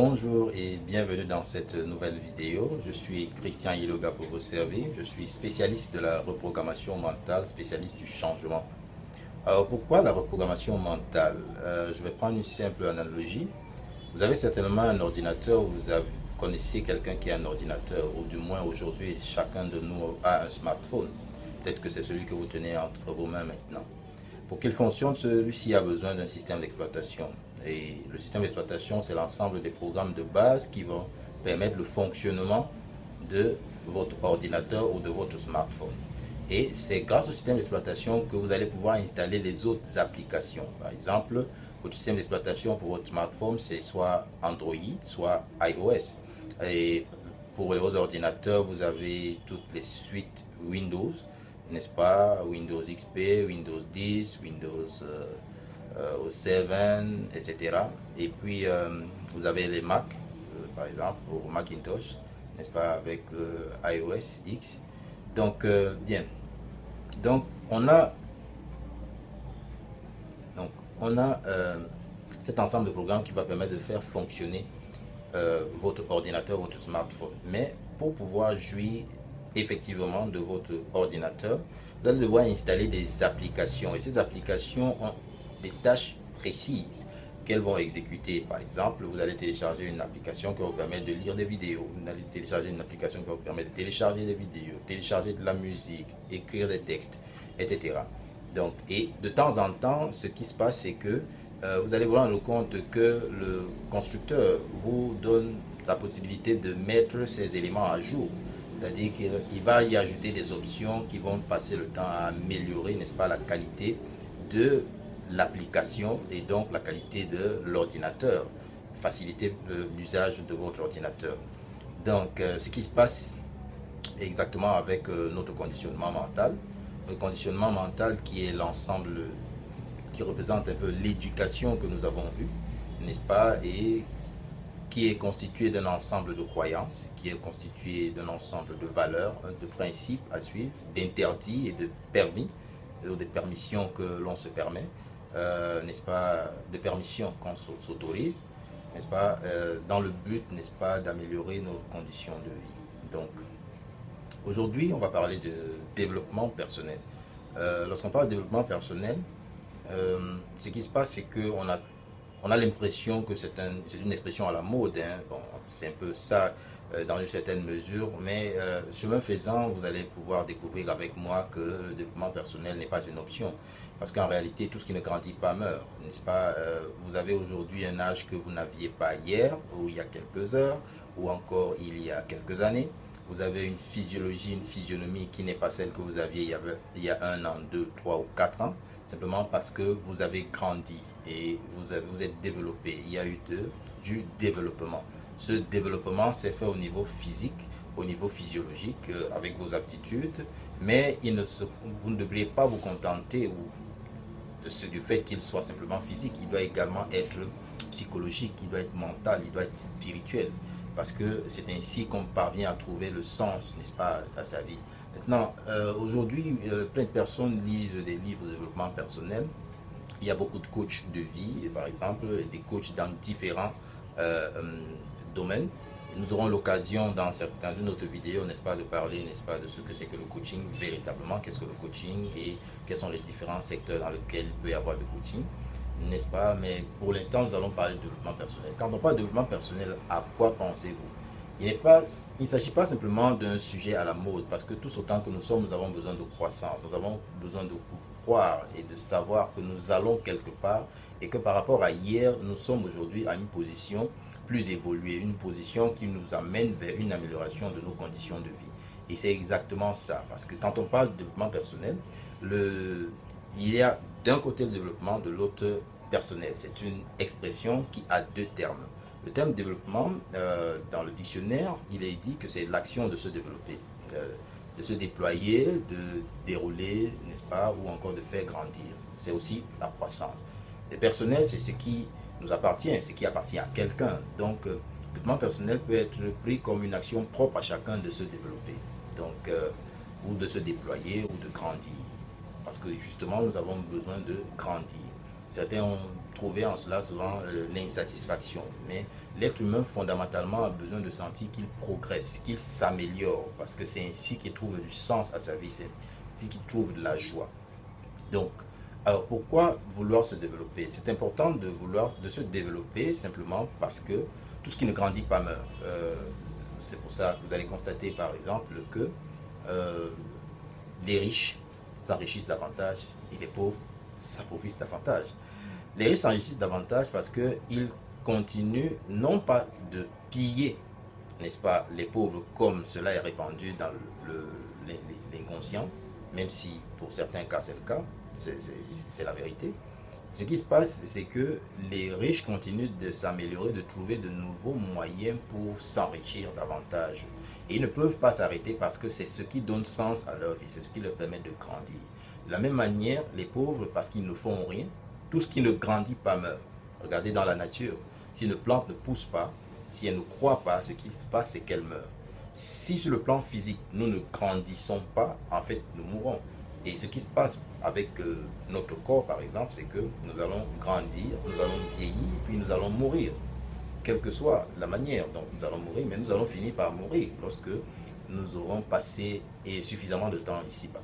Bonjour et bienvenue dans cette nouvelle vidéo. Je suis Christian Iloga pour vous servir. Je suis spécialiste de la reprogrammation mentale, spécialiste du changement. Alors pourquoi la reprogrammation mentale? Je vais prendre une simple analogie. Vous avez certainement un ordinateur, vous connaissez quelqu'un qui a un ordinateur, ou du moins aujourd'hui chacun de nous a un smartphone. Peut-être que c'est celui que vous tenez entre vos mains maintenant. Pour qu'il fonctionne, celui-ci a besoin d'un système d'exploitation. Et le système d'exploitation, c'est l'ensemble des programmes de base qui vont permettre le fonctionnement de votre ordinateur ou de votre smartphone. Et c'est grâce au système d'exploitation que vous allez pouvoir installer les autres applications. Par exemple, votre système d'exploitation pour votre smartphone, c'est soit Android, soit iOS. Et pour les ordinateurs, vous avez toutes les suites Windows, n'est-ce pas? Windows XP, Windows 10, Windows 7, etc. Et puis, vous avez les Mac, par exemple, pour Macintosh, n'est-ce pas, avec le iOS X. Donc, bien. Donc, on a cet ensemble de programmes qui va permettre de faire fonctionner votre ordinateur, votre smartphone. Mais pour pouvoir jouir effectivement de votre ordinateur, vous allez devoir installer des applications. Et ces applications ont des tâches précises qu'elles vont exécuter. Par exemple, vous allez télécharger une application qui va vous permettre de lire des vidéos. Vous allez télécharger une application qui va vous permettre de télécharger des vidéos, télécharger de la musique, écrire des textes, etc. Donc, et de temps en temps, ce qui se passe, c'est que vous allez vous rendre compte que le constructeur vous donne la possibilité de mettre ces éléments à jour. C'est-à-dire qu'il va y ajouter des options qui vont passer le temps à améliorer, n'est-ce pas, la qualité de l'application et donc la qualité de l'ordinateur, faciliter l'usage de votre ordinateur. Donc, ce qui se passe exactement avec notre conditionnement mental, le conditionnement mental qui est l'ensemble, qui représente un peu l'éducation que nous avons eue, n'est-ce pas, et qui est constitué d'un ensemble de croyances, qui est constitué d'un ensemble de valeurs, de principes à suivre, d'interdits et de permis, ou des permissions que l'on se permet, n'est-ce pas, des permissions qu'on s'autorise, n'est-ce pas, dans le but, n'est-ce pas, d'améliorer nos conditions de vie. Donc, aujourd'hui, on va parler de développement personnel. Lorsqu'on parle de développement personnel, ce qui se passe, c'est qu'on a l'impression que c'est une expression à la mode. Hein. Bon, c'est un peu ça dans une certaine mesure, mais chemin faisant, vous allez pouvoir découvrir avec moi que le développement personnel n'est pas une option. Parce qu'en réalité, tout ce qui ne grandit pas meurt, n'est-ce pas? Vous avez aujourd'hui un âge que vous n'aviez pas hier, ou il y a quelques heures, ou encore il y a quelques années. Vous avez une physiologie, une physionomie qui n'est pas celle que vous aviez il y a 1 an, 2, 3 ou 4 ans, simplement parce que vous avez grandi et vous êtes développé. Il y a eu du développement. Ce développement s'est fait au niveau physique, au niveau physiologique, avec vos aptitudes, mais vous ne devriez pas vous contenter du fait qu'il soit simplement physique. Il doit également être psychologique, il doit être mental, il doit être spirituel. Parce que c'est ainsi qu'on parvient à trouver le sens, n'est-ce pas, à sa vie. Maintenant, aujourd'hui, plein de personnes lisent des livres de développement personnel. Il y a beaucoup de coachs de vie, par exemple, des coachs dans différents domaines. Et nous aurons l'occasion dans une autre vidéo, n'est-ce pas, de parler, n'est-ce pas, de ce que c'est que le coaching véritablement, qu'est-ce que le coaching et quels sont les différents secteurs dans lesquels il peut y avoir de coaching, n'est-ce pas? Mais pour l'instant, nous allons parler de développement personnel. Quand on parle de développement personnel, à quoi pensez-vous? Il ne s'agit pas simplement d'un sujet à la mode, parce que tous autant que nous sommes, nous avons besoin de croissance, nous avons besoin de croire et de savoir que nous allons quelque part et que par rapport à hier, nous sommes aujourd'hui à une position plus évoluée, une position qui nous amène vers une amélioration de nos conditions de vie. Et c'est exactement ça, parce que quand on parle de développement personnel, il y a d'un côté le développement, de l'autre personnel. C'est une expression qui a deux termes. Le terme développement, dans le dictionnaire, il est dit que c'est l'action de se développer, de se déployer, de dérouler, n'est-ce pas, ou encore de faire grandir. C'est aussi la croissance. Le personnel, c'est ce qui nous appartient, ce qui appartient à quelqu'un. Donc, le développement personnel peut être pris comme une action propre à chacun de se développer, donc, ou de se déployer, ou de grandir. Parce que justement, nous avons besoin de grandir. Certains ont trouvé en cela souvent l'insatisfaction. Mais l'être humain, fondamentalement, a besoin de sentir qu'il progresse, qu'il s'améliore, parce que c'est ainsi qu'il trouve du sens à sa vie, c'est ainsi qu'il trouve de la joie. Donc, alors pourquoi vouloir se développer? C'est important de se développer simplement parce que tout ce qui ne grandit pas meurt. C'est pour ça que vous allez constater par exemple que euh, les riches s'enrichissent davantage et les pauvres s'appauvrissent davantage. Les riches s'enrichissent davantage parce qu'ils continuent non pas de piller, n'est-ce pas, les pauvres comme cela est répandu dans l'inconscient, même si pour certains cas c'est le cas, c'est la vérité. Ce qui se passe, c'est que les riches continuent de s'améliorer, de trouver de nouveaux moyens pour s'enrichir davantage. Et ils ne peuvent pas s'arrêter parce que c'est ce qui donne sens à leur vie, c'est ce qui leur permet de grandir. De la même manière, les pauvres, parce qu'ils ne font rien, tout ce qui ne grandit pas meurt. Regardez dans la nature, si une plante ne pousse pas, si elle ne croît pas, ce qui se passe, c'est qu'elle meurt. Si sur le plan physique, nous ne grandissons pas, en fait, nous mourrons. Et ce qui se passe avec notre corps, par exemple, c'est que nous allons grandir, nous allons vieillir, puis nous allons mourir. Quelle que soit la manière dont nous allons mourir, mais nous allons finir par mourir lorsque nous aurons passé suffisamment de temps ici-bas.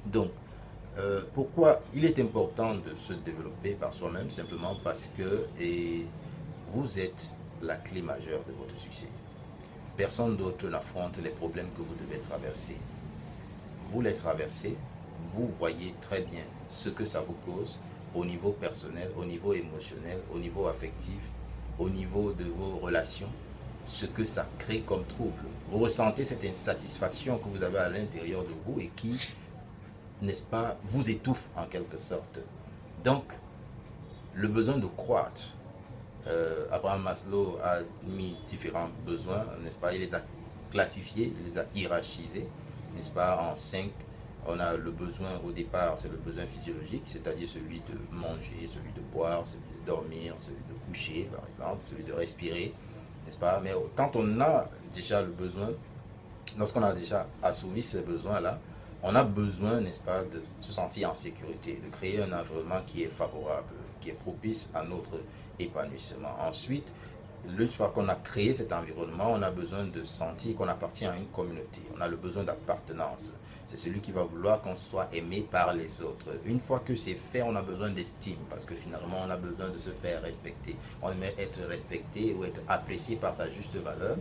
Donc, pourquoi il est important de se développer par soi-même? Simplement parce que vous êtes la clé majeure de votre succès. Personne d'autre n'affronte les problèmes que vous devez traverser. Vous les traversez, vous voyez très bien ce que ça vous cause au niveau personnel, au niveau émotionnel, au niveau affectif, au niveau de vos relations, ce que ça crée comme trouble. Vous ressentez cette insatisfaction que vous avez à l'intérieur de vous et qui, n'est-ce pas, vous étouffe en quelque sorte. Donc, le besoin de croître, Abraham Maslow a mis différents besoins, n'est-ce pas, il les a classifiés, il les a hiérarchisés, n'est-ce pas, en 5. On a le besoin au départ, c'est le besoin physiologique, c'est-à-dire celui de manger, celui de boire, celui de dormir, celui de coucher, par exemple, celui de respirer, n'est-ce pas? Mais quand on a déjà le besoin, lorsqu'on a déjà assouvi ces besoins-là, on a besoin, n'est-ce pas, de se sentir en sécurité, de créer un environnement qui est favorable, qui est propice à notre épanouissement. Ensuite, une fois qu'on a créé cet environnement, on a besoin de sentir qu'on appartient à une communauté. On a le besoin d'appartenance. C'est celui qui va vouloir qu'on soit aimé par les autres. Une fois que c'est fait, on a besoin d'estime parce que finalement, on a besoin de se faire respecter. On aimerait être respecté ou être apprécié par sa juste valeur,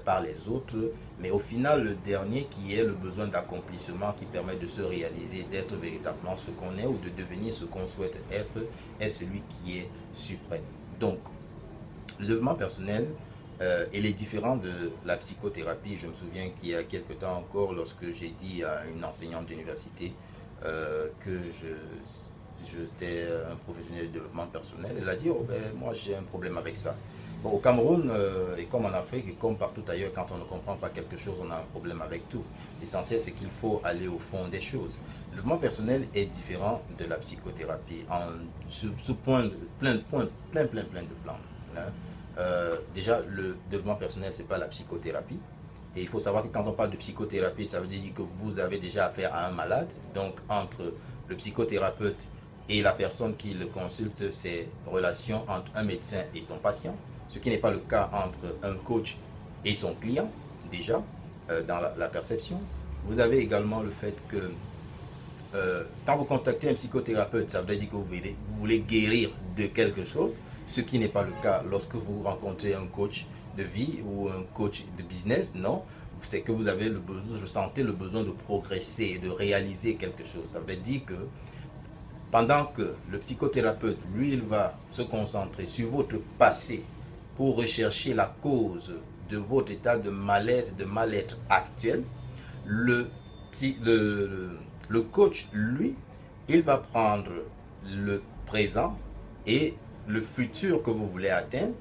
par les autres. Mais au final, le dernier qui est le besoin d'accomplissement qui permet de se réaliser, d'être véritablement ce qu'on est ou de devenir ce qu'on souhaite être, est celui qui est suprême. Donc, le développement personnel, il est différent de la psychothérapie. Je me souviens qu'il y a quelque temps encore, lorsque j'ai dit à une enseignante d'université que j'étais un professionnel de développement personnel, elle a dit oh, ben, moi j'ai un problème avec ça. Bon, au Cameroun, et comme en Afrique, et comme partout ailleurs, quand on ne comprend pas quelque chose, on a un problème avec tout. L'essentiel, c'est qu'il faut aller au fond des choses. Le développement personnel est différent de la psychothérapie sous plein de plans. Hein. Déjà, le développement personnel, c'est pas la psychothérapie. Et il faut savoir que quand on parle de psychothérapie, ça veut dire que vous avez déjà affaire à un malade. Donc, entre le psychothérapeute et la personne qui le consulte, c'est relation entre un médecin et son patient. Ce qui n'est pas le cas entre un coach et son client, déjà, dans la perception. Vous avez également le fait que quand vous contactez un psychothérapeute, ça veut dire que vous voulez guérir de quelque chose, ce qui n'est pas le cas lorsque vous rencontrez un coach de vie ou un coach de business, non. C'est que vous sentez le besoin de progresser, de réaliser quelque chose. Ça veut dire que pendant que le psychothérapeute, lui, il va se concentrer sur votre passé pour rechercher la cause de votre état de malaise, de mal-être actuel, le coach, lui, il va prendre le présent et le futur que vous voulez atteindre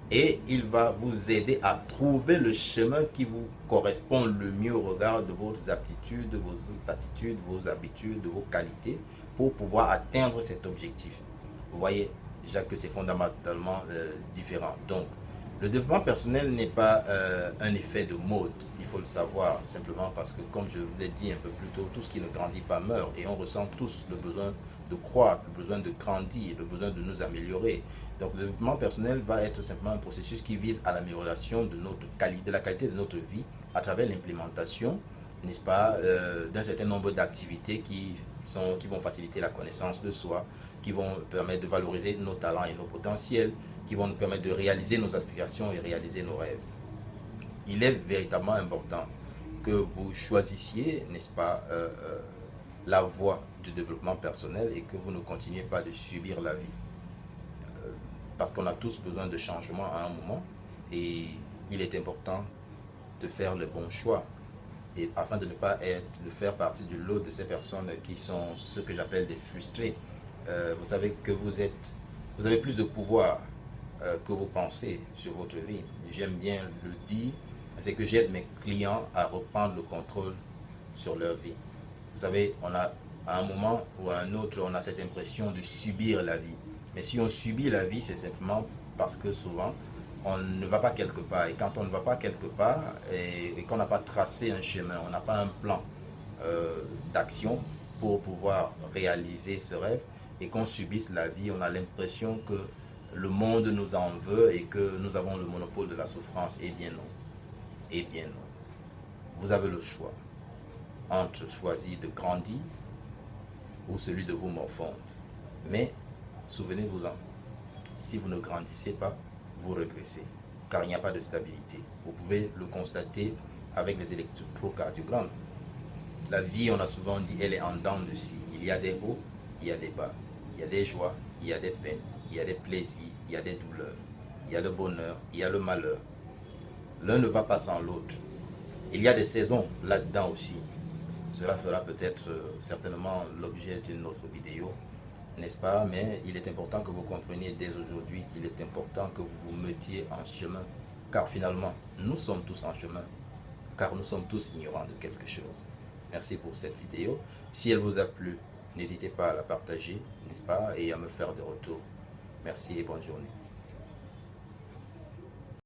et il va vous aider à trouver le chemin qui vous correspond le mieux au regard de vos aptitudes, de vos attitudes, vos habitudes, de vos qualités pour pouvoir atteindre cet objectif. Vous voyez déjà que c'est fondamentalement différent. Donc, le développement personnel n'est pas un effet de mode, il faut le savoir, simplement parce que, comme je vous l'ai dit un peu plus tôt, tout ce qui ne grandit pas meurt et on ressent tous le besoin de croître, le besoin de grandir, le besoin de nous améliorer. Donc le développement personnel va être simplement un processus qui vise à l'amélioration de la qualité de notre vie à travers l'implémentation, n'est-ce pas, d'un certain nombre d'activités qui vont faciliter la connaissance de soi, qui vont permettre de valoriser nos talents et nos potentiels, qui vont nous permettre de réaliser nos aspirations et réaliser nos rêves. Il est véritablement important que vous choisissiez, n'est-ce pas, la voie du développement personnel et que vous ne continuez pas de subir la vie. Parce qu'on a tous besoin de changement à un moment et il est important de faire le bon choix et afin de ne pas de faire partie du lot de ces personnes qui sont ce que j'appelle des frustrés. Vous savez que vous avez plus de pouvoir que vous pensez sur votre vie. J'aime bien le dire, c'est que j'aide mes clients à reprendre le contrôle sur leur vie. Vous savez, à un moment ou à un autre, on a cette impression de subir la vie. Mais si on subit la vie, c'est simplement parce que souvent, on ne va pas quelque part. Et quand on ne va pas quelque part et qu'on n'a pas tracé un chemin, on n'a pas un plan d'action pour pouvoir réaliser ce rêve et qu'on subisse la vie, on a l'impression que le monde nous en veut et que nous avons le monopole de la souffrance. Eh bien non. Eh bien non. Vous avez le choix entre choisir de grandir ou celui de vous morfondre. Mais souvenez-vous-en, si vous ne grandissez pas, vous régressez, car il n'y a pas de stabilité. Vous pouvez le constater avec les électrocardiogrammes. La vie, on a souvent dit, elle est en dents de scie. Il y a des hauts, il y a des bas, il y a des joies, il y a des peines, il y a des plaisirs, il y a des douleurs, il y a le bonheur, il y a le malheur. L'un ne va pas sans l'autre. Il y a des saisons là-dedans aussi. Cela fera peut-être certainement l'objet d'une autre vidéo, n'est-ce pas? Mais il est important que vous compreniez dès aujourd'hui qu'il est important que vous vous mettiez en chemin. Car finalement, nous sommes tous en chemin. Car nous sommes tous ignorants de quelque chose. Merci pour cette vidéo. Si elle vous a plu, n'hésitez pas à la partager, n'est-ce pas? Et à me faire des retours. Merci et bonne journée.